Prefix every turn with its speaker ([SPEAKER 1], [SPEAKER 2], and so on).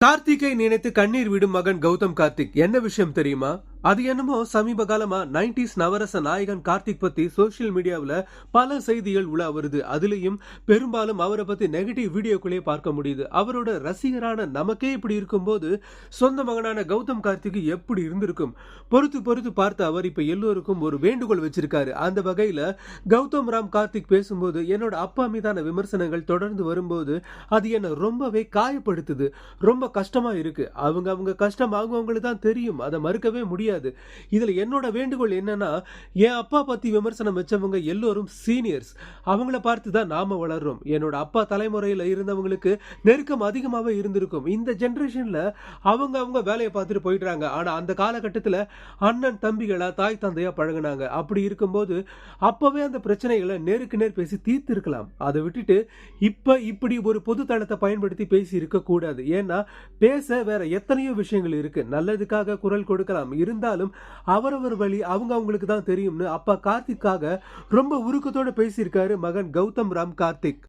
[SPEAKER 1] கார்த்திகை நினைத்து கண்ணீர் விடும் மகன் கௌதம் கார்த்திக். என்ன விஷயம் தெரியுமா? அது என்னமோ சமீப காலமா 90s நவரச நாயகன் கார்த்திக் பத்தி சோசியல் மீடியாவில் பல செய்திகள் உலா வருது. அதுலயும் பெரும்பாலும் அவரை பத்தி நெகட்டிவ் வீடியோக்களே பார்க்க முடியுது. அவரோட ரசிகரான நமக்கே இப்படி இருக்கும்போது சொந்த மகனான கௌதம் கார்த்திக் எப்படி இருந்திருக்கும்? பொறுத்து பொறுத்து பார்த்து அவர் இப்ப எல்லோருக்கும் ஒரு வேண்டுகோள் வச்சிருக்காரு. அந்த வகையில கௌதம் ராம் கார்த்திக் பேசும்போது, என்னோட அப்பா மீதான விமர்சனங்கள் தொடர்ந்து வரும்போது அது என்ன ரொம்பவே காயப்படுத்துது, ரொம்ப கஷ்டமா இருக்கு. அவங்க கஷ்டம் அவங்களுக்கு தான் தெரியும், அதை மறுக்கவே முடியாது. இதுல என்னோட வேண்டுகோள் என்னன்னா, என் அப்பா பத்தி விமர்சனம் வச்சவங்க எல்லோரும் சீனியர்ஸ். அவங்கள பார்த்து தான் நாம வளர்றோம். என்னோட அப்பா தலைமுறையில இருந்தவங்களுக்கு நெருக்கம் அதிகமாவே இருந்திருக்கும். இந்த ஜெனரேஷன்ல அவங்க வேலையை பார்த்துட்டு போயிடுறாங்க. ஆனா அந்த காலகட்டத்துல அண்ணன் தம்பிகளா தாய் தந்தையா பழகினாங்க. அப்படி இருக்கும்போது அப்பவே அந்த பிரச்சனைகளை நேருக்கு நேர் பேசி தீர்த்து இருக்கலாம். அதை விட்டுட்டு இப்படி ஒரு பொது தளத்தை பயன்படுத்தி பேசி இருக்க கூடாது. ஏன்னா பேச வேற எத்தனையோ விஷயங்கள் இருக்கு. நல்லதுக்காக குரல் கொடுக்கலாம், இருந்தாலும் அவரவர் வழி அவங்களுக்கு தான் தெரியும்னு அப்பா கார்த்திக்காக ரொம்ப உருக்கத்தோட பேசியிருக்காரு மகன் கௌதம் ராம் கார்த்திக்.